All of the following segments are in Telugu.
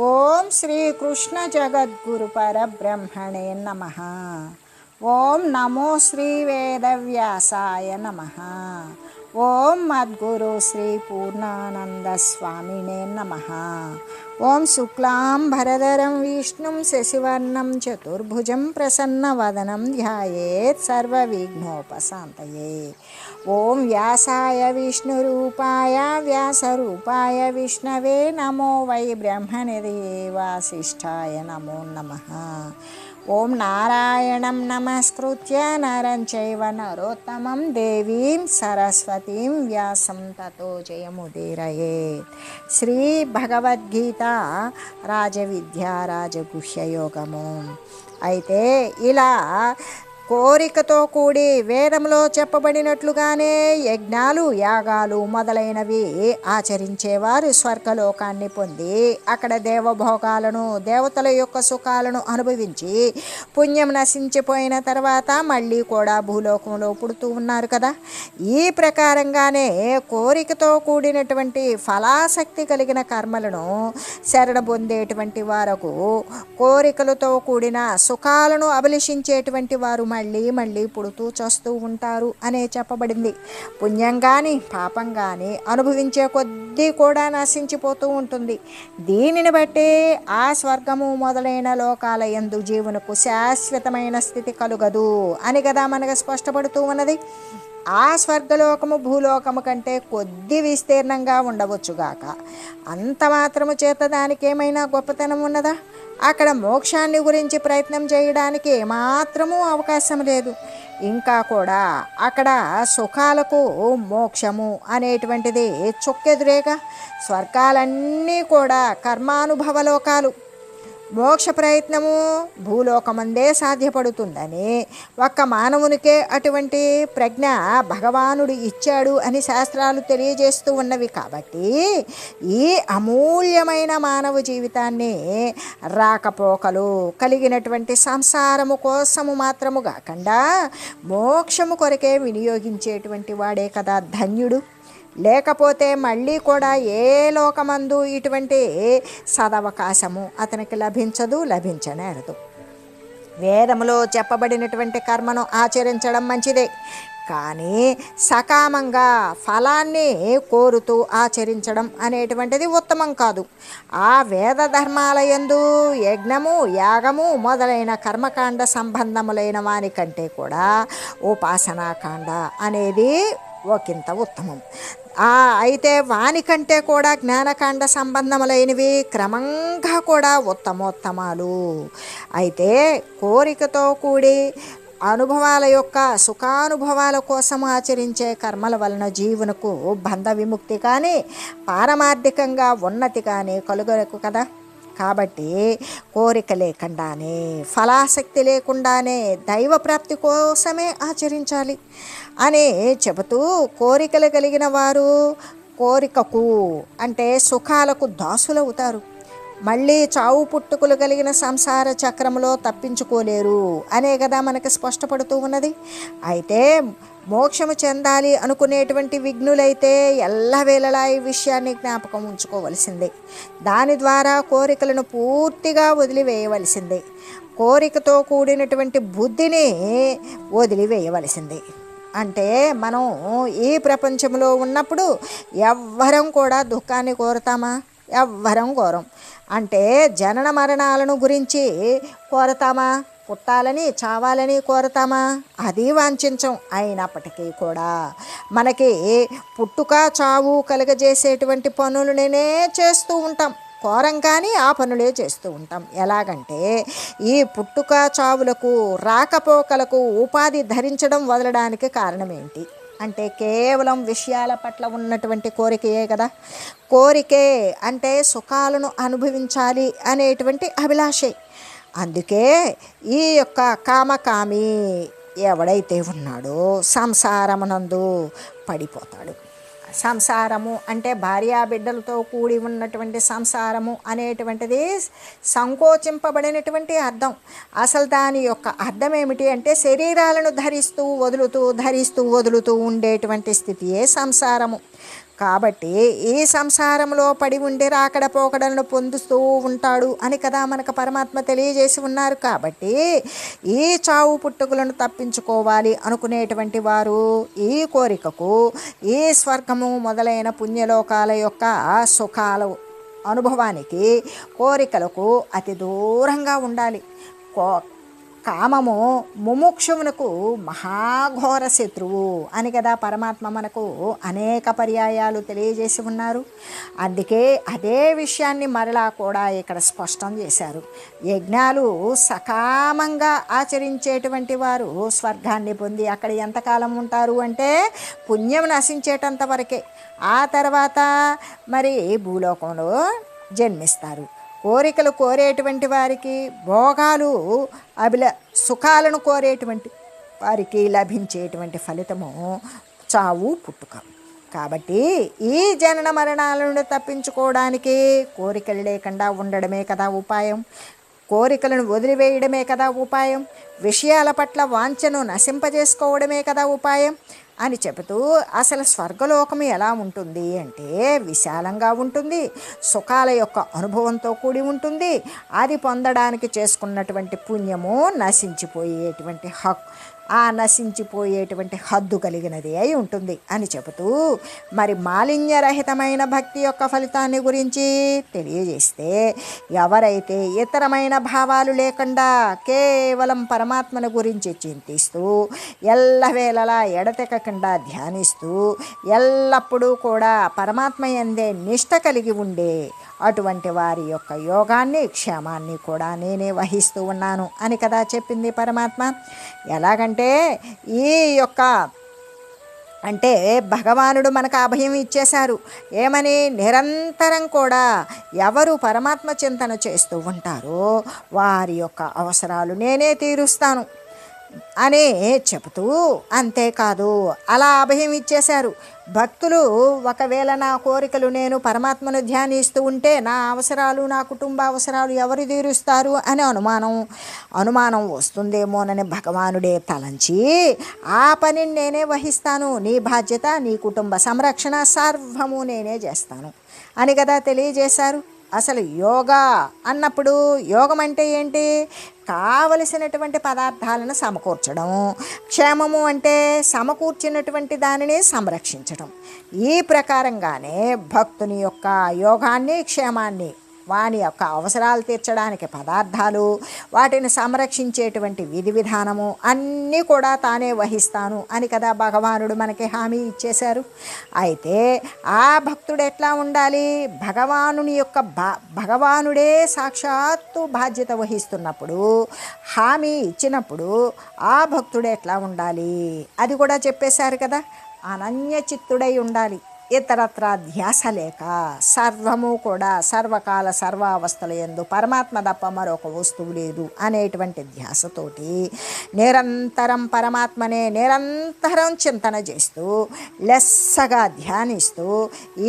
ఓం శ్రీ కృష్ణ జగద్గురు పరబ్రహ్మణే నమః. ఓం నమో శ్రీ వేదవ్యాసాయ నమః. ఓం మద్గురు శ్రీ పూర్ణానంద స్వామినే నమః. ఓం శుక్లాంబరధరం విష్ణుం శశివర్ణం చతుర్భుజం ప్రసన్నవదనం ధ్యాయేత్ సర్వవిఘ్నోపశాంతయే. ఓం వ్యాసాయ విష్ణురూపాయ వ్యాసరూపాయ విష్ణవే నమో వై బ్రహ్మనిధయే వాసిష్ఠాయ నమో నమః. ఓం నారాయణం నమస్కృత్య నరం చైవ నరోత్తమం దేవీం సరస్వతీం వ్యాసం తతో జయముదీరయేత్. శ్రీ భగవద్గీత రాజవిద్యా రాజగుహ్యయోగము. అయితే ఇలా కోరికతో కూడి వేదంలో చెప్పబడినట్లుగానే యజ్ఞాలు యాగాలు మొదలైనవి ఆచరించేవారు స్వర్గలోకాన్ని పొంది అక్కడ దేవభోగాలను దేవతల యొక్క సుఖాలను అనుభవించి పుణ్యం నశించిపోయిన తర్వాత మళ్ళీ కూడా భూలోకంలో పుడుతూ ఉన్నారు కదా. ఈ ప్రకారంగానే కోరికతో కూడినటువంటి ఫలాసక్తి కలిగిన కర్మలను శరణ పొందేటువంటి వారకు కోరికలతో కూడిన సుఖాలను అభిలషించేటువంటి వారు మళ్ళీ మళ్ళీ పుడుతూ చస్తూ ఉంటారు అనే చెప్పబడింది. పుణ్యం కానీ పాపం కానీ అనుభవించే కొద్దీ కూడా నశించిపోతూ ఉంటుంది. దీనిని బట్టి ఆ స్వర్గము మొదలైన లోకాల యందు జీవునకు శాశ్వతమైన స్థితి కలుగదు అని కదా మనకు స్పష్టపడుతూ ఉన్నది. ఆ స్వర్గలోకము భూలోకము కంటే కొద్ది విస్తీర్ణంగా ఉండవచ్చుగాక, అంత మాత్రము చేత దానికి ఏమైనా గొప్పతనం ఉన్నదా? అక్కడ మోక్షాన్ని గురించి ప్రయత్నం చేయడానికి ఏమాత్రమూ అవకాశం లేదు. ఇంకా కూడా అక్కడ సుఖాలకు మోక్షము అనేటువంటిది చుక్కెదురేగా. స్వర్గాలన్నీ కూడా కర్మానుభవ లోకాలు. మోక్ష ప్రయత్నము భూలోకమందే సాధ్యపడుతుందని ఒక్క మానవునికే అటువంటి ప్రజ్ఞ భగవానుడు ఇచ్చాడు అని శాస్త్రాలు తెలియజేస్తూ ఉన్నవి. కాబట్టి ఈ అమూల్యమైన మానవ జీవితాన్ని రాకపోకలు కలిగినటువంటి సంసారము కోసము మాత్రము కాకుండా మోక్షము కొరకే వినియోగించేటువంటి వాడే కదా ధన్యుడు. లేకపోతే మళ్ళీ కూడా ఏ లోకమందు ఇటువంటి సదవకాశము అతనికి లభించనేరదు. వేదములో చెప్పబడినటువంటి కర్మను ఆచరించడం మంచిదే, కానీ సకామంగా ఫలాన్ని కోరుతూ ఆచరించడం అనేటువంటిది ఉత్తమం కాదు. ఆ వేద ధర్మాల యందు యజ్ఞము యాగము మొదలైన కర్మకాండ సంబంధములైన వాని కంటే కూడా ఉపాసనాకాండ అనేది ఒకంత ఉత్తమం. అయితే వానికంటే కూడా జ్ఞానకాండ సంబంధములైనవి క్రమంగా కూడా ఉత్తమోత్తమాలు. అయితే కోరికతో కూడి అనుభవాల యొక్క సుఖానుభవాల కోసం ఆచరించే కర్మల వలన జీవునకు బంధ విముక్తి కానీ పారమార్థికంగా ఉన్నతి కానీ కలుగకు కదా. కాబట్టి కోరిక లేకుండానే ఫలాసక్తి లేకుండానే దైవ ప్రాప్తి కోసమే ఆచరించాలి అని చెబుతూ, కోరికలు కలిగిన వారు కోరికకు అంటే సుఖాలకు దాసులవుతారు. మళ్ళీ చావు పుట్టుకులు కలిగిన సంసార చక్రంలో తప్పించుకోలేరు అనే కదా మనకి స్పష్టపడుతూ ఉన్నది. అయితే మోక్షము చెందాలి అనుకునేటువంటి విఘ్నులైతే ఎల్లవేళలా ఈ విషయాన్ని జ్ఞాపకం ఉంచుకోవలసిందే. దాని ద్వారా కోరికలను పూర్తిగా వదిలివేయవలసిందే. కోరికతో కూడినటువంటి బుద్ధిని వదిలివేయవలసిందే. అంటే మనం ఈ ప్రపంచంలో ఉన్నప్పుడు ఎవ్వరం కూడా దుఃఖాన్ని కోరుతామా? ఎవ్వరం కోరం. అంటే జనన మరణాలను గురించి కోరతామా? పుట్టాలని చావాలని కోరతామా? అది వాంఛించం. అయినప్పటికీ కూడా మనకి పుట్టుక చావు కలుగజేసేటువంటి పనులనే చేస్తూ ఉంటాం. కోరం కానీ ఆ పనులే చేస్తూ ఉంటాం. ఎలాగంటే ఈ పుట్టుక చావులకు రాకపోకలకు ఉపాధి ధరించడం వదలడానికి కారణం ఏంటి అంటే కేవలం విషయాల పట్ల ఉన్నటువంటి కోరికయే కదా. కోరికే అంటే సుఖాలను అనుభవించాలి అనేటువంటి అభిలాషే. అందుకే ఈ యొక్క కామకామి ఎవడైతే ఉన్నాడో సంసారమునందు పడిపోతాడు. సంసారము అంటే భార్యాబిడ్డలతో కూడి ఉన్నటువంటి సంసారము అనేటువంటిది సంకోచింపబడినటువంటి అర్థం. అసలు దాని యొక్క అర్థం ఏమిటి అంటే శరీరాలను ధరిస్తూ వదులుతూ ఉండేటువంటి స్థితియే సంసారము. కాబట్టి ఈ సంసారంలో పడి ఉండి రాకడ పోకడలను పొందుతూ ఉంటాడు అని కదా మనకు పరమాత్మ తెలియజేసి ఉన్నారు. కాబట్టి ఈ చావు పుట్టుకలను తప్పించుకోవాలి అనుకునేటువంటి వారు ఈ కోరికకు, ఈ స్వర్గము మొదలైన పుణ్యలోకాల యొక్క సుఖాల అనుభవానికి, కోరికలకు అతి దూరంగా ఉండాలి. కామము ముముక్షువునకు మహాఘోర శత్రువు అని కదా పరమాత్మ మనకు అనేక పర్యాయాలు తెలియజేసి ఉన్నారు. అందుకే అదే విషయాన్ని మరలా కూడా ఇక్కడ స్పష్టం చేశారు. యజ్ఞాలు సకామంగా ఆచరించేటువంటి వారు స్వర్గాన్ని పొంది అక్కడ ఎంతకాలం ఉంటారు అంటే పుణ్యం నశించేటంత వరకే. ఆ తర్వాత మరి భూలోకంలో జన్మిస్తారు. కోరికలు కోరేటువంటి వారికి, భోగాలు సుఖాలను కోరేటువంటి వారికి లభించేటువంటి ఫలితము చావు పుట్టుక. కాబట్టి ఈ జనన మరణాలను తప్పించుకోవడానికి కోరికలు లేకుండా ఉండడమే కదా ఉపాయం. కోరికలను వదిలివేయడమే కదా ఉపాయం. విషయాల పట్ల వాంఛను నశింపజేసుకోవడమే కదా ఉపాయం అని చెబుతూ అసలు స్వర్గలోకం ఎలా ఉంటుంది అంటే విశాలంగా ఉంటుంది, సుఖాల యొక్క అనుభవంతో కూడి ఉంటుంది. అది పొందడానికి చేసుకున్నటువంటి పుణ్యము నశించిపోయేటువంటి నశించిపోయేటువంటి హద్దు కలిగినది అయి ఉంటుంది అని చెబుతూ మరి మాలిన్యరహితమైన భక్తి యొక్క ఫలితాన్ని గురించి తెలియజేస్తే, ఎవరైతే ఇతరమైన భావాలు లేకుండా కేవలం పరమాత్మను గురించి చింతిస్తూ ఎల్లవేళలా ఎడతెగకుండా ధ్యానిస్తూ ఎల్లప్పుడూ కూడా పరమాత్మ యందే నిష్ట కలిగి ఉండే అటువంటి వారి యొక్క యోగాన్ని, క్షేమాన్ని కూడా నేనే వహిస్తూ ఉన్నాను అని కదా చెప్పింది పరమాత్మ. ఎలాగంటే ఈ యొక్క అంటే భగవానుడు మనకు అభయం ఇచ్చేశారు. ఏమని? నిరంతరం కూడా ఎవరు పరమాత్మ చింతన చేస్తూ ఉంటారో వారి యొక్క అవసరాలు నేనే తీరుస్తాను అని చెబుతూ, అంతేకాదు అలా అభయం ఇచ్చేశారు. భక్తులు ఒకవేళ నా కోరికలు నేను పరమాత్మను ధ్యానిస్తూ ఉంటే నా అవసరాలు, నా కుటుంబ అవసరాలు ఎవరు తీరుస్తారు అని అనుమానం వస్తుందేమోనని భగవానుడే తలంచి ఆ పనిని నేనే వహిస్తాను, నీ బాధ్యత, నీ కుటుంబ సంరక్షణ సర్వము నేనే చేస్తాను అని కదా తెలియజేశారు. అసలు యోగా అన్నప్పుడు యోగం అంటే ఏంటి? కావలసినటువంటి పదార్థాలను సమకూర్చడం. క్షేమము అంటే సమకూర్చినటువంటి దానిని సంరక్షించడం. ఈ ప్రకారంగానే భక్తుని యొక్క యోగాన్ని, క్షేమాన్ని, వాని యొక్క అవసరాలు తీర్చడానికి పదార్థాలు, వాటిని సంరక్షించేటువంటి విధి విధానము అన్నీ కూడా తానే వహిస్తాను అని కదా భగవానుడు మనకి హామీ ఇచ్చేశారు. అయితే ఆ భక్తుడు ఎట్లా ఉండాలి? భగవానుడే సాక్షాత్తు బాధ్యత వహిస్తున్నప్పుడు, హామీ ఇచ్చినప్పుడు ఆ భక్తుడు ఎట్లా ఉండాలి అది కూడా చెప్పేశారు కదా. అనన్య చిత్తుడై ఉండాలి. ఇతరత్రా ధ్యాస లేక సర్వము కూడా సర్వకాల సర్వావస్థల యందు పరమాత్మ తప్ప మరొక వస్తువు లేదు అనేటువంటి ధ్యాసతోటి నిరంతరం పరమాత్మనే నిరంతరం చింతన చేస్తూ లెస్సగా ధ్యానిస్తూ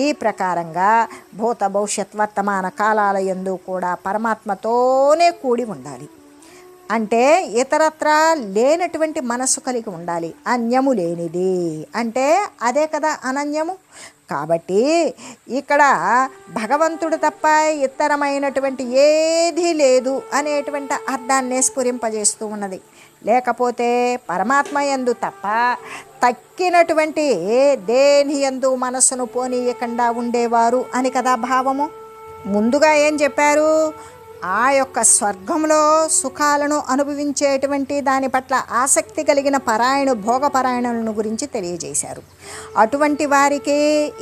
ఈ ప్రకారంగా భూత భవిష్యత్ వర్తమాన కాలాల యందు కూడా పరమాత్మతోనే కూడి ఉండాలి. అంటే ఇతరత్రా లేనటువంటి మనస్సు కలిగి ఉండాలి. అన్యము లేనిది అంటే అదే కదా అనన్యము. కాబట్టి ఇక్కడ భగవంతుడు తప్ప ఇతరమైనటువంటి ఏదీ లేదు అనేటువంటి అర్థాన్నే స్ఫురింపజేస్తూ ఉన్నది. లేకపోతే పరమాత్మ యందు తప్ప తక్కినటువంటి దేని యందు మనస్సును పోనీయకుండా ఉండేవారు అని కదా భావము. ముందుగా ఏం చెప్పారు? ఆ యొక్క స్వర్గంలో సుఖాలను అనుభవించేటువంటి దాని పట్ల ఆసక్తి కలిగిన భోగపరాయణులను గురించి తెలియజేశారు. అటువంటి వారికి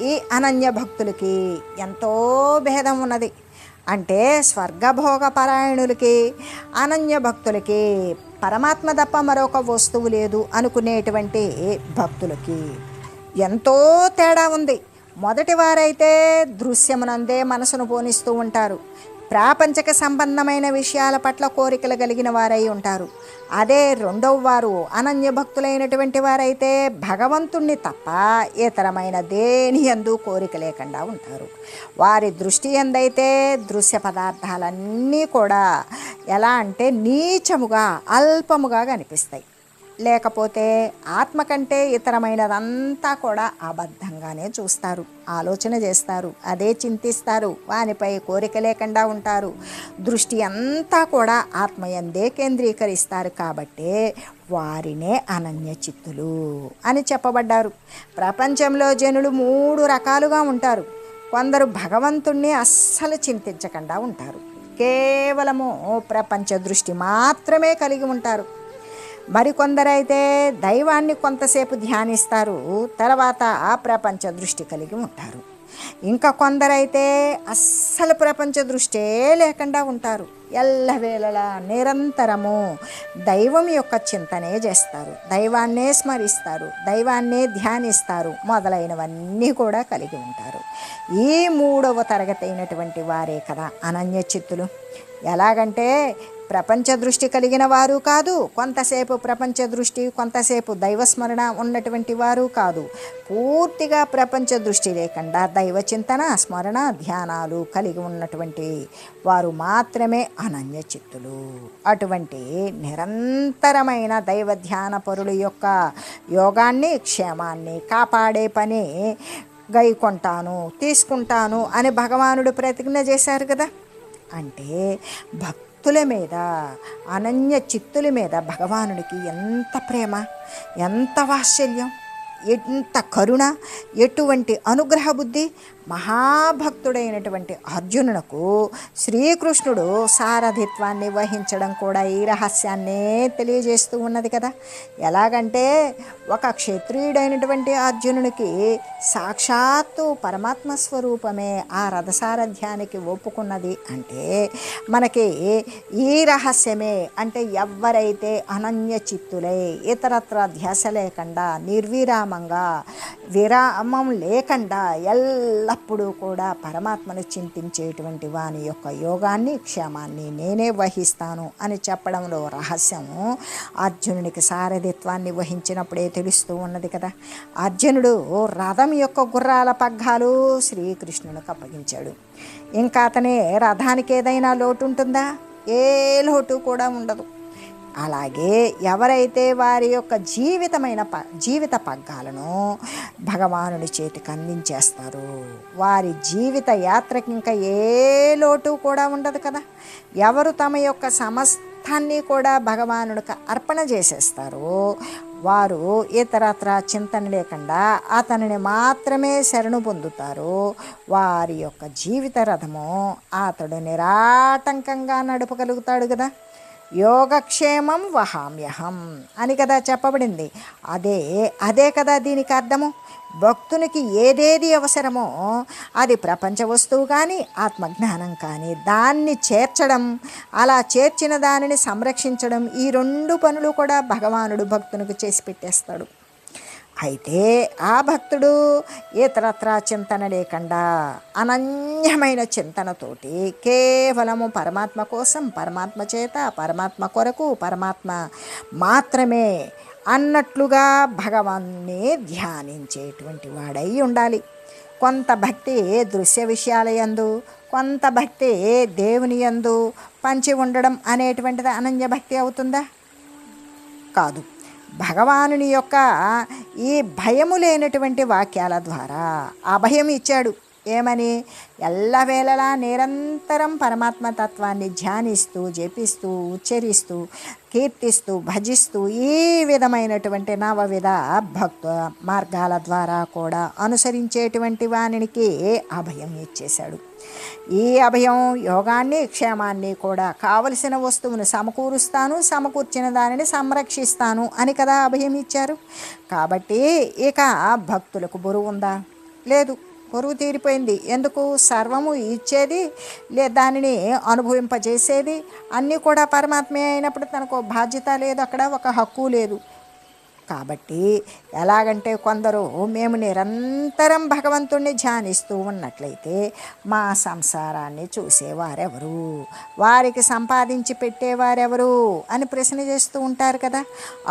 ఈ అనన్య భక్తులకి ఎంతో భేదం ఉన్నది. అంటే స్వర్గభోగపరాయణులకి, అనన్య భక్తులకి పరమాత్మ తప్ప మరొక వస్తువు లేదు అనుకునేటువంటి భక్తులకి ఎంతో తేడా ఉంది. మొదటి వారైతే దృశ్యమునందే మనసును పోనిస్తూ ఉంటారు. ప్రాపంచక సంబంధమైన విషయాల పట్ల కోరికలు కలిగిన వారై ఉంటారు. అదే రెండవ వారు అనన్య భక్తులైనటువంటి వారైతే భగవంతుణ్ణి తప్ప ఇతరమైన దేని యందు కోరిక లేకుండా ఉంటారు. వారి దృష్టి ఎందైతే దృశ్య పదార్థాలన్నీ కూడా ఎలా అంటే నీచముగా, అల్పముగా కనిపిస్తాయి. లేకపోతే ఆత్మ కంటే ఇతరమైనదంతా కూడా అబద్ధంగానే చూస్తారు, ఆలోచన చేస్తారు, అదే చింతిస్తారు, వానిపై కోరిక లేకుండా ఉంటారు. దృష్టి అంతా కూడా ఆత్మయందే కేంద్రీకరిస్తారు. కాబట్టే వారినే అనన్య చిత్తులు అని చెప్పబడ్డారు. ప్రపంచంలో జనులు 3 రకాలుగా ఉంటారు. కొందరు భగవంతుణ్ణి అస్సలు చింతించకుండా ఉంటారు, కేవలము ప్రపంచ దృష్టి మాత్రమే కలిగి ఉంటారు. మరికొందరైతే దైవాన్ని కొంతసేపు ధ్యానిస్తారు, తర్వాత ఆ ప్రపంచ దృష్టి కలిగి ఉంటారు. ఇంకా కొందరైతే అస్సలు ప్రపంచ దృష్టే లేకుండా ఉంటారు, ఎల్లవేళలా నిరంతరము దైవం యొక్క చింతనే చేస్తారు, దైవాన్నే స్మరిస్తారు, దైవాన్నే ధ్యానిస్తారు, మొదలైనవన్నీ కూడా కలిగి ఉంటారు. ఈ 3వ తరగతి అయినటువంటి వారే కదా అనన్య చిత్తులు. ఎలాగంటే ప్రపంచ దృష్టి కలిగిన వారు కాదు, కొంతసేపు ప్రపంచ దృష్టి కొంతసేపు దైవస్మరణ ఉన్నటువంటి వారు కాదు, పూర్తిగా ప్రపంచ దృష్టి లేకుండా దైవ చింతన స్మరణ ధ్యానాలు కలిగి ఉన్నటువంటి వారు మాత్రమే అనన్య చిత్తులు. అటువంటి నిరంతరమైన దైవ ధ్యాన పరుల యొక్క యోగాన్ని క్షేమాన్ని కాపాడే పని గైకొంటాను తీసుకుంటాను అని భగవానుడు ప్రతిజ్ఞ చేశారు కదా. అంటే భక్తుల మీద అనన్య చిత్తుల మీద భగవానుడికి ఎంత ప్రేమ, ఎంత వాత్సల్యం, ఎంత కరుణ, ఎటువంటి అనుగ్రహ బుద్ధి. మహాభక్తుడైనటువంటి అర్జునునకు శ్రీకృష్ణుడు సారథిత్వాన్ని వహించడం కూడా ఈ రహస్యాన్నే తెలియజేస్తూ ఉన్నది కదా. ఎలాగంటే ఒక క్షత్రియుడైనటువంటి అర్జునునికి సాక్షాత్తు పరమాత్మ స్వరూపమే ఆ రథసారథ్యానికి ఒప్పుకున్నది అంటే మనకి ఈ రహస్యమే. అంటే ఎవరైతే అనన్య చిత్తులై ఇతరత్ర ధ్యాస లేకుండా నిర్విరామంగా విరామం లేకుండా ఎల్లప్పుడూ కూడా పరమాత్మను చింతించేటువంటి వాని యొక్క యోగాన్ని క్షేమాన్ని నేనే వహిస్తాను అని చెప్పడంలో రహస్యము అర్జునునికి సారథిత్వాన్ని వహించినప్పుడే తెలుస్తూ ఉన్నది కదా. అర్జునుడు రథం యొక్క గుర్రాల పగ్గాలు శ్రీకృష్ణునికి అప్పగించాడు. ఇంకా అతనే రథానికి ఏదైనా లోటు ఉంటుందా? ఏ లోటు కూడా ఉండదు. అలాగే ఎవరైతే వారి యొక్క జీవిత పగ్గాలను భగవానుడి చేతికి అందించేస్తారో వారి జీవిత యాత్రకి ఇంకా ఏ లోటు కూడా ఉండదు కదా. ఎవరు తమ యొక్క సమస్తాన్ని కూడా భగవానుడికి అర్పణ చేసేస్తారో వారు ఇతరత్ర చింతన లేకుండా అతనిని మాత్రమే శరణు పొందుతారు. వారి యొక్క జీవిత రథము అతడు నిరాటంకంగా నడపగలుగుతాడు కదా. యోగక్షేమం వహామ్యహం అని కదా చెప్పబడింది. అదే కదా దీనికి అర్థము. భక్తునికి ఏదేది అవసరమో అది ప్రపంచ వస్తువు కానీ ఆత్మజ్ఞానం కానీ దాన్ని చేర్చడం, అలా చేర్చిన దానిని సంరక్షించడం, ఈ 2 పనులు కూడా భగవానుడు భక్తునికి చేసి పెట్టేస్తాడు. అయితే ఆ భక్తుడు ఇతరత్రా చింతన లేకుండా అనన్యమైన చింతనతోటి కేవలము పరమాత్మ కోసం, పరమాత్మ చేత, పరమాత్మ కొరకు, పరమాత్మ మాత్రమే అన్నట్లుగా భగవాన్ని ధ్యానించేటువంటి వాడై ఉండాలి. కొంత భక్తి దృశ్య విషయాల యందు, కొంత భక్తి దేవుని యందు పంచి ఉండడం అనేటువంటిది అనన్య భక్తి అవుతుందా? కాదు. భగవానుని యొక్క ఈ భయము లేనటువంటి వాక్యాల ద్వారా అభయం ఇచ్చాడు. ఏమని? ఎల్లవేళలా నిరంతరం పరమాత్మ తత్వాన్ని ధ్యానిస్తూ, జపిస్తూ, ఉచ్చరిస్తూ, కీర్తిస్తూ, భజిస్తూ ఈ విధమైనటువంటి 9 భక్త మార్గాల ద్వారా కూడా అనుసరించేటువంటి వానికి అభయం ఇచ్చేశాడు. ఈ అభయం యోగాన్ని క్షేమాన్ని కూడా కావలసిన వస్తువును సమకూరుస్తాను, సమకూర్చిన దానిని సంరక్షిస్తాను అని కదా అభయం ఇచ్చారు. కాబట్టి ఇక భక్తులకు బరువు ఉందా? లేదు, బరువు తీరిపోయింది. ఎందుకు? సర్వము ఇచ్చేది దానిని అనుభవింపజేసేది అన్నీ కూడా పరమాత్మే అయినప్పుడు తనకు బాధ్యత లేదు, అక్కడ ఒక హక్కు లేదు. కాబట్టి ఎలాగంటే కొందరు మేము నిరంతరం భగవంతుణ్ణి ధ్యానిస్తూ ఉన్నట్లయితే మా సంసారాన్ని చూసేవారెవరు, వారికి సంపాదించి పెట్టేవారెవరు అని ప్రశ్న చేస్తూ ఉంటారు కదా.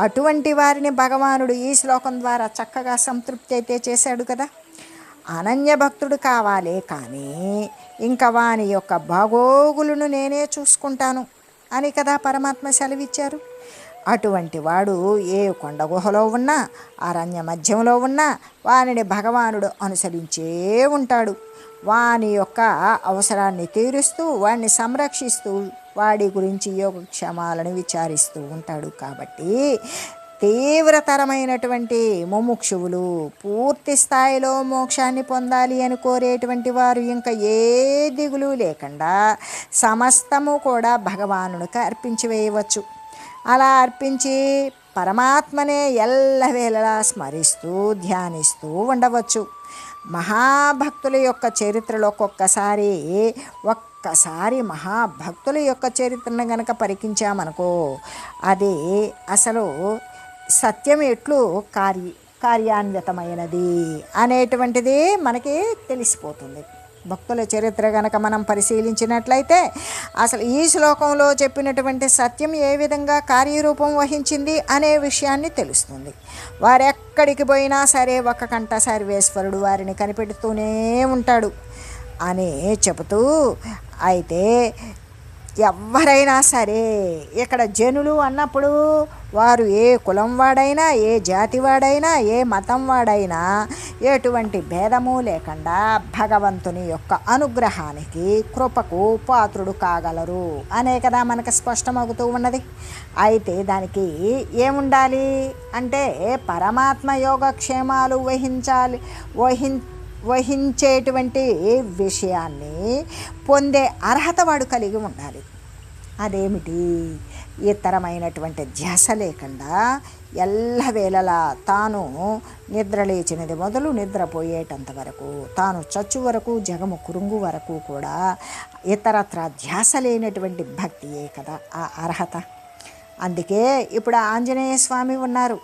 అటువంటి వారిని భగవానుడు ఈ శ్లోకం ద్వారా చక్కగా సంతృప్తి అయితే చేశాడు కదా. అనన్య భక్తుడు కావాలే కానీ ఇంకా వాని యొక్క బాగోగులను నేనే చూసుకుంటాను అని కదా పరమాత్మ సెలవిచ్చారు. అటువంటి వాడు ఏ కొండ గుహలో ఉన్నా, అరణ్య మధ్యంలో ఉన్నా వానిని భగవానుడు అనుసరించే ఉంటాడు. వాని యొక్క అవసరాన్ని తీరుస్తూ, వాడిని సంరక్షిస్తూ, వాడి గురించి యోగక్షేమాలను విచారిస్తూ ఉంటాడు. కాబట్టి తీవ్రతరమైనటువంటి ముముక్షువులు, పూర్తి స్థాయిలో మోక్షాన్ని పొందాలి అని కోరేటువంటి వారు ఇంకా ఏ దిగులు లేకుండా సమస్తము కూడా భగవానునికి అర్పించి వేయవచ్చు. అలా అర్పించి పరమాత్మనే ఎల్లవేళలా స్మరిస్తూ ధ్యానిస్తూ ఉండవచ్చు. మహాభక్తుల యొక్క చరిత్రలో ఒక్కసారి మహాభక్తుల యొక్క చరిత్రను గనక పరికించామనుకో, అది అసలు సత్యం ఎట్లు కార్యాన్వితమైనది అనేటువంటిది మనకి తెలిసిపోతుంది. భక్తుల చరిత్ర గనక మనం పరిశీలించినట్లయితే అసలు ఈ శ్లోకంలో చెప్పినటువంటి సత్యం ఏ విధంగా కార్యరూపం వహించింది అనే విషయాన్ని తెలుస్తుంది. వారెక్కడికి పోయినా సరే ఒక కంట సర్వేశ్వరుడు వారిని కనిపెడుతూనే ఉంటాడు అని చెబుతూ, అయితే ఎవరైనా సరే ఇక్కడ జనులు అన్నప్పుడు వారు ఏ కులం వాడైనా, ఏ జాతి వాడైనా, ఏ మతం వాడైనా ఎటువంటి భేదము లేకుండా భగవంతుని యొక్క అనుగ్రహానికి, కృపకు పాత్రుడు కాగలరు అనే కదా మనకు స్పష్టమవుతూ ఉన్నది. అయితే దానికి ఏముండాలి అంటే పరమాత్మ యోగక్షేమాలు వహించేటువంటి విషయాన్ని పొందే అర్హత వాడు కలిగి ఉండాలి. అదేమిటి? ఇతరమైనటువంటి ధ్యాస లేకుండా ఎల్లవేళలా తాను నిద్రలేచినది మొదలు నిద్రపోయేటంత వరకు, తాను చచ్చు వరకు, జగము కురుంగు వరకు కూడా ఇతరత్ర ధ్యాస లేనటువంటి భక్తియే కదా ఆ అర్హత. అందుకే ఇప్పుడు ఆంజనేయ స్వామి ఉన్నారు.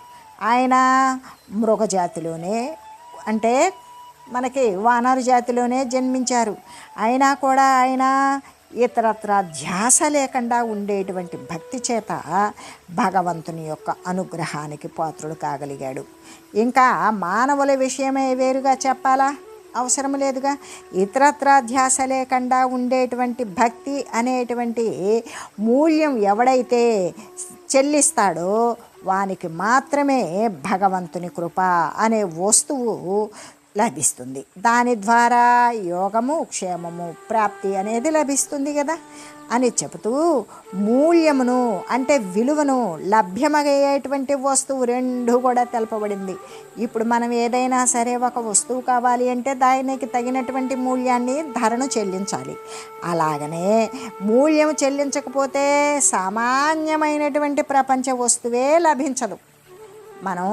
ఆయన మృగజాతిలోనే, అంటే మనకి వానరు జాతిలోనే జన్మించారు. అయినా కూడా ఆయన ఇతరత్ర ధ్యాస లేకుండా ఉండేటువంటి భక్తి చేత భగవంతుని యొక్క అనుగ్రహానికి పాత్రుడు కాగలిగాడు. ఇంకా మానవుల విషయమే వేరుగా చెప్పాలా? అవసరం లేదుగా. ఇతరత్ర ధ్యాస లేకుండా ఉండేటువంటి భక్తి అనేటువంటి మూల్యం ఎవడైతే చెల్లిస్తాడో వానికి మాత్రమే భగవంతుని కృప అనే వస్తువు లభిస్తుంది. దాని ద్వారా యోగము, క్షేమము, ప్రాప్తి అనేది లభిస్తుంది కదా అని చెబుతూ, మూల్యమును అంటే విలువను, లభ్యమయ్యేటువంటి వస్తువు రెండు కూడా తెలపబడింది. ఇప్పుడు మనం ఏదైనా సరే ఒక వస్తువు కావాలి అంటే దానికి తగినటువంటి మూల్యాన్ని, ధరను చెల్లించాలి. అలాగనే మూల్యం చెల్లించకపోతే సామాన్యమైనటువంటి ప్రపంచ వస్తువే లభించదు. మనం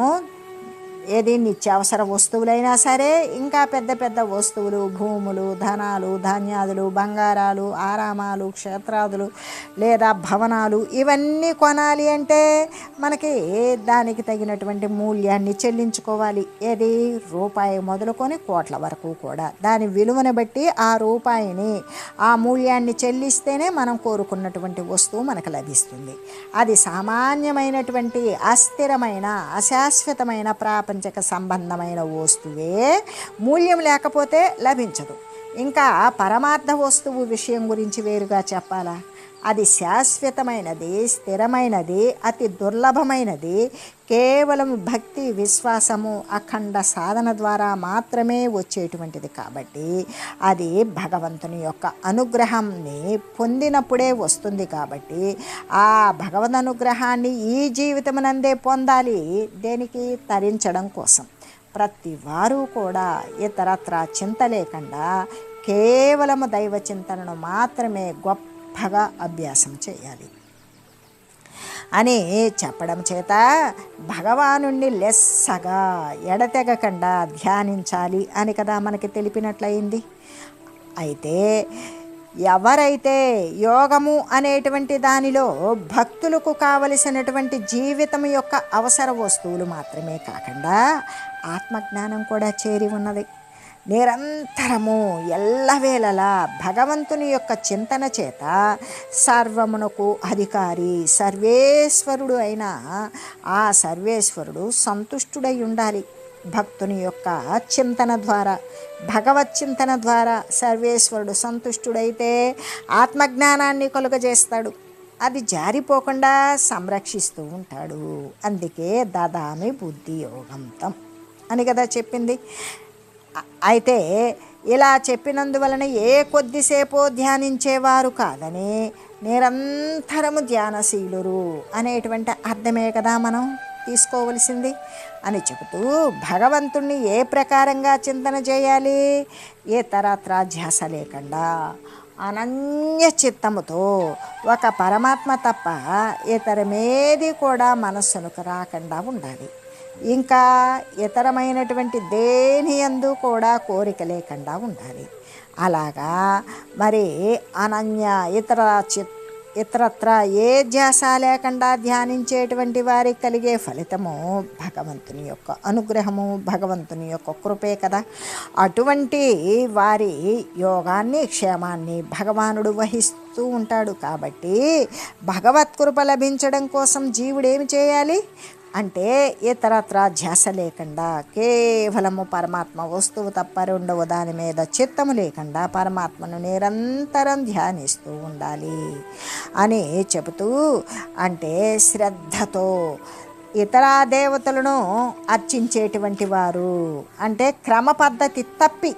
ఏది నిత్యావసర వస్తువులైనా సరే, ఇంకా పెద్ద పెద్ద వస్తువులు, భూములు, ధనాలు, ధాన్యాదులు, బంగారాలు, ఆరామాలు, క్షేత్రాదులు లేదా భవనాలు, ఇవన్నీ కొనాలి అంటే మనకి దానికి తగినటువంటి మూల్యాన్ని చెల్లించుకోవాలి. ఏది? రూపాయి మొదలుకొని కోట్ల వరకు కూడా దాని విలువను బట్టి ఆ రూపాయిని, ఆ మూల్యాన్ని చెల్లిస్తేనే మనం కోరుకున్నటువంటి వస్తువు మనకు లభిస్తుంది. అది సామాన్యమైనటువంటి అస్థిరమైన, అశాశ్వతమైన ప్రాపంచిక సంబంధమైన వస్తువే మూల్యం లేకపోతే లభించదు. ఇంకా పరమార్థ వస్తువు విషయం గురించి వేరుగా చెప్పాలా? అది శాశ్వతమైనది, స్థిరమైనది, అతి దుర్లభమైనది. కేవలం భక్తి, విశ్వాసము, అఖండ సాధన ద్వారా మాత్రమే వచ్చేటువంటిది. కాబట్టి అది భగవంతుని యొక్క అనుగ్రహాన్ని పొందినప్పుడే వస్తుంది. కాబట్టి ఆ భగవద్ అనుగ్రహాన్ని ఈ జీవితమునందే పొందాలి. దేనికి? తరించడం కోసం. ప్రతి వారు కూడా ఇతరత్ర చింత లేకుండా కేవలము దైవ చింతనను మాత్రమే గొప్పగా అభ్యాసం చేయాలి అని చెప్పడం చేత భగవానుణ్ణి లెస్సగా ఎడతెగకుండా ధ్యానించాలి అని కదా మనకి తెలిపినట్లయింది. అయితే ఎవరైతే యోగము అనేటువంటి దానిలో భక్తులకు కావలసినటువంటి జీవితం యొక్క అవసర వస్తువులు మాత్రమే కాకుండా ఆత్మజ్ఞానం కూడా చేరి ఉన్నది. నిరంతరము ఎల్లవేళలా భగవంతుని యొక్క చింతన చేత సర్వమునకు అధికారి సర్వేశ్వరుడు అయిన ఆ సర్వేశ్వరుడు సంతుష్టుడై ఉండాలి. భక్తుని యొక్క చింతన ద్వారా, భగవత్ చింతన ద్వారా సర్వేశ్వరుడు సంతుష్టుడైతే ఆత్మజ్ఞానాన్ని కలుగజేస్తాడు. అది జారిపోకుండా సంరక్షిస్తూ ఉంటాడు. అందుకే దదామి బుద్ధి యోగంతం అని కదా చెప్పింది. అయితే ఇలా చెప్పినందువలన ఏ కొద్దిసేపో ధ్యానించేవారు కాదని నిరంతరము ధ్యానశీలురు అనేటువంటి అర్థమే కదా మనం తీసుకోవలసింది అని చెబుతూ భగవంతుణ్ణి ఏ ప్రకారంగా చింతన చేయాలి? ఏ తరత్రా ధ్యాస లేకుండా అనన్య చిత్తముతో ఒక పరమాత్మ తప్ప ఇతరమేది కూడా మనస్సునకు రాకుండా ఉండాలి. ఇంకా ఇతరమైనటువంటి దేని యందు కూడా కోరిక లేకుండా ఉండాలి. అలాగా మరి అనన్య ఇతరత్ర ఏ ధ్యాస లేకుండా ధ్యానించేటువంటి వారికి కలిగే ఫలితము భగవంతుని యొక్క అనుగ్రహము, భగవంతుని యొక్క కృపే కదా. అటువంటి వారి యోగాన్ని, క్షేమాన్ని భగవానుడు వహిస్తూ ఉంటాడు. కాబట్టి భగవత్కృప లభించడం కోసం జీవుడు ఏమి చేయాలి అంటే ఇతరత్రా ధ్యాస లేకుండా కేవలము పరమాత్మ వస్తువు తప్ప రెండవ దాని మీద చిత్తము లేకుండా పరమాత్మను నిరంతరం ధ్యానిస్తూ ఉండాలి అని చెబుతూ, అంటే శ్రద్ధతో ఇతర దేవతలను అర్చించేటువంటి వారు అంటే క్రమ పద్ధతి తప్పి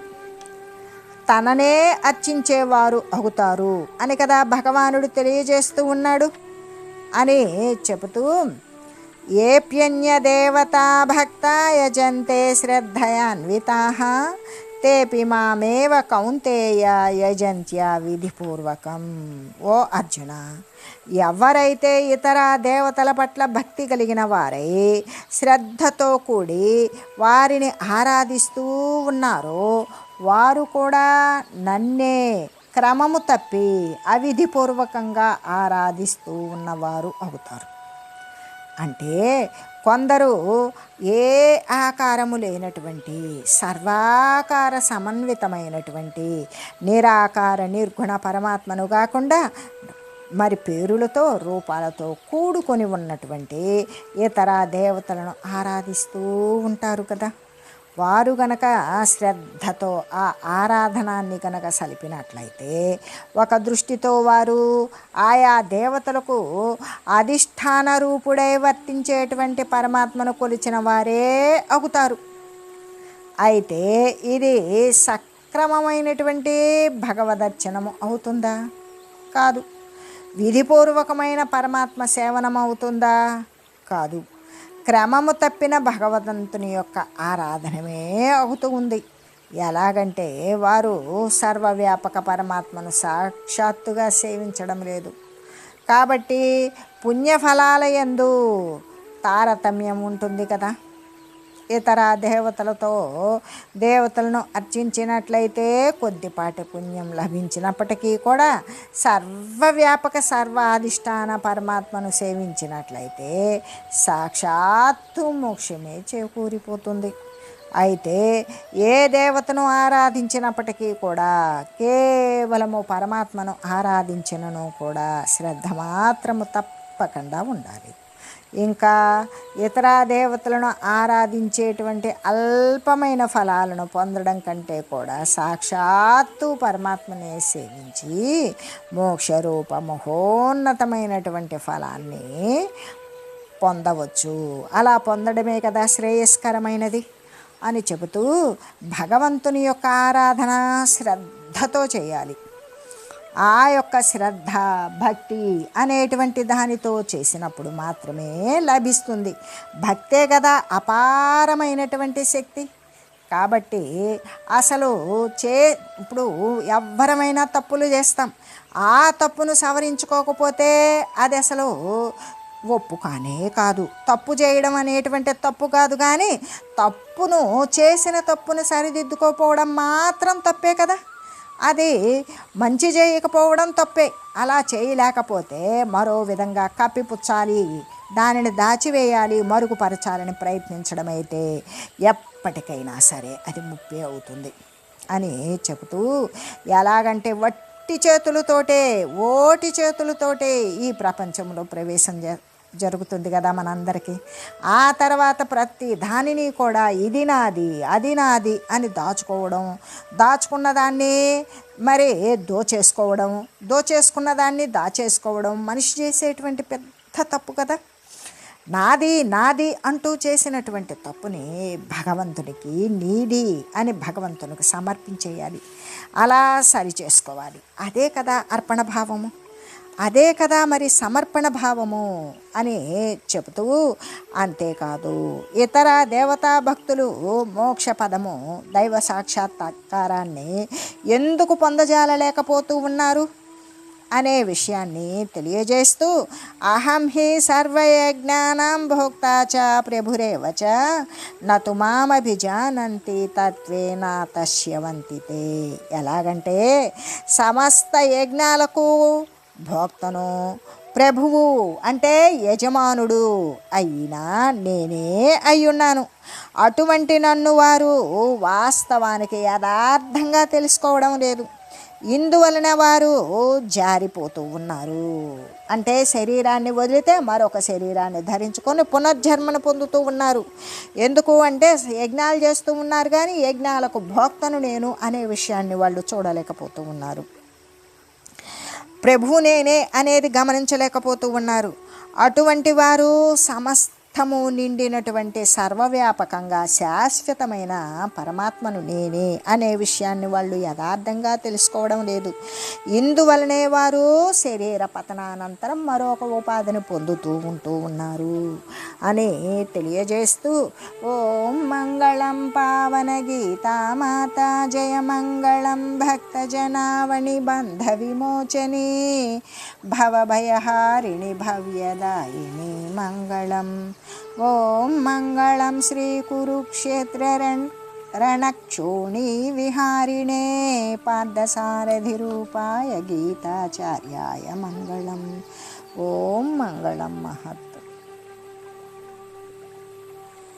తననే అర్చించేవారు అవుతారు అని కదా భగవానుడు తెలియజేస్తూ ఉన్నాడు అని చెబుతూ, ఏప్యన్యదేవతా భక్తా యజంతే శ్రద్ధయాన్వితాః తేపి మామేవ కౌంతేయ యజంత్య విధిపూర్వకం. ఓ అర్జున, ఎవరైతే ఇతర దేవతల పట్ల భక్తి కలిగిన వారై శ్రద్ధతో కూడి వారిని ఆరాధిస్తూ ఉన్నారో వారు కూడా నన్నే క్రమము తప్పి అవిధిపూర్వకంగా ఆరాధిస్తూ ఉన్నవారు అవుతారు. అంటే కొందరు ఏ ఆకారము లేనటువంటి సర్వాకార సమన్వితమైనటువంటి నిరాకార నిర్గుణ పరమాత్మను కాకుండా మరి పేరులతో రూపాలతో కూడుకొని ఉన్నటువంటి ఇతర దేవతలను ఆరాధిస్తూ ఉంటారు కదా. వారు గనక శ్రద్ధతో ఆ ఆరాధనాన్ని కనుక సలిపినట్లయితే ఒక దృష్టితో వారు ఆయా దేవతలకు అధిష్టాన రూపుడై వర్తించేటువంటి పరమాత్మను కొలిచిన వారే అవుతారు. అయితే ఇది సక్రమమైనటువంటి భగవదర్చనము అవుతుందా? కాదు. విధిపూర్వకమైన పరమాత్మ సేవనం అవుతుందా? కాదు. క్రమము తప్పిన భగవంతుని యొక్క ఆరాధనమే అవుతూ ఉంది. ఎలాగంటే వారు సర్వవ్యాపక పరమాత్మను సాక్షాత్తుగా సేవించడం లేదు. కాబట్టి పుణ్యఫలాల యందు తారతమ్యం ఉంటుంది కదా. ఇతర దేవతలను అర్చించినట్లయితే కొద్దిపాటి పుణ్యం లభించినప్పటికీ కూడా సర్వవ్యాపక సర్వాధిష్టాన పరమాత్మను సేవించినట్లయితే సాక్షాత్తు మోక్షమే చేకూరిపోతుంది. అయితే ఏ దేవతను ఆరాధించినప్పటికీ కూడా కేవలము పరమాత్మను ఆరాధించినను కూడా శ్రద్ధ మాత్రము తప్పకుండా ఉండాలి. ఇంకా ఇతర దేవతలను ఆరాధించేటువంటి అల్పమైన ఫలాలను పొందడం కంటే కూడా సాక్షాత్తు పరమాత్మనే సేవించి మోక్షరూప మహోన్నతమైనటువంటి ఫలాన్ని పొందవచ్చు. అలా పొందడమే కదా శ్రేయస్కరమైనది అని చెబుతూ భగవంతుని యొక్క ఆరాధన శ్రద్ధతో చేయాలి. ఆ యొక్క శ్రద్ధ భక్తి అనేటువంటి దానితో చేసినప్పుడు మాత్రమే లభిస్తుంది. భక్తే కదా అపారమైనటువంటి శక్తి. కాబట్టి అసలు ఇప్పుడు ఎవ్వరమైనా తప్పులు చేస్తాం. ఆ తప్పును సవరించుకోకపోతే అది అసలు ఒప్పు కానే కాదు. తప్పు చేయడం అనేటువంటి తప్పు కాదు, కానీ చేసిన తప్పును సరిదిద్దుకోకపోవడం మాత్రం తప్పే కదా. అది మంచి చేయకపోవడం తప్పే. అలా చేయలేకపోతే మరో విధంగా కప్పిపుచ్చాలి, దానిని దాచివేయాలి, మరుగుపరచాలని ప్రయత్నించడం అయితే ఎప్పటికైనా సరే అది ముప్పే అవుతుంది అని చెబుతూ, ఎలాగంటే ఓటి చేతులతోటే ఈ ప్రపంచంలో జరుగుతుంది కదా మనందరికీ. ఆ తర్వాత ప్రతి దానిని కూడా ఇది నాది అది నాది అని దాచుకున్న దాన్ని మరి దోచేసుకున్న దాన్ని దాచేసుకోవడం మనిషి చేసేటువంటి పెద్ద తప్పు కదా. నాది నాది అంటూ చేసినటువంటి తప్పుని భగవంతునికి నీది అని భగవంతునికి సమర్పించేయాలి, అలా సరి చేసుకోవాలి. అదే కదా అర్పణ భావము, అదే కదా మరి సమర్పణ భావము అని చెబుతూ, అంతేకాదు ఇతర దేవతా భక్తులు మోక్ష పదము దైవ సాక్షాత్కారాన్ని ఎందుకు పొందజాలలేకపోతూ ఉన్నారు అనే విషయాన్ని తెలియజేస్తూ, అహం హి సర్వయజ్ఞానాం భోక్తా చ ప్రభురేవ చ నతు మామభిజానంతి తత్వేన తస్యవంతితే. ఎలాగంటే సమస్త యజ్ఞాలకు భోక్తను, ప్రభువు అంటే యజమానుడు అయినా నేనే అయ్యున్నాను. అటువంటి నన్ను వారు వాస్తవానికి యథార్థంగా తెలుసుకోవడం లేదు. ఇందువలన వారు జారిపోతూ ఉన్నారు. అంటే శరీరాన్ని వదిలితే మరొక శరీరాన్ని ధరించుకొని పునర్జన్మను పొందుతూ ఉన్నారు. ఎందుకు అంటే యజ్ఞాలు చేస్తూ ఉన్నారు కానీ యజ్ఞాలకు భోక్తను నేను అనే విషయాన్ని వాళ్ళు చూడలేకపోతూ ఉన్నారు. ప్రభువు నేనే అనేది గమనించలేకపోతూ ఉన్నారు. అటువంటి వారు సమస్తము నిండినటువంటి సర్వవ్యాపకంగా శాశ్వతమైన పరమాత్మను నేనే అనే విషయాన్ని వాళ్ళు యథార్థంగా తెలుసుకోవడం లేదు. ఇందువలనే వారు శరీర పతనానంతరం మరొక ఉపాధిని పొందుతూ ఉంటూ ఉన్నారు అని తెలియజేస్తూ, ఓం మంగళం పావన గీతామాత జయ మంగళం భక్తజనావని బంధ విమోచని భవభయహారిణి భవ్యదాయిని మంగళం. ఓం మంగళం శ్రీ కురుక్షేత్ర రణక్షోణి విహారిణే పార్థసారథిరూపాయ గీతాచార్యాయ మంగళం. ఓం మంగళం మహత్.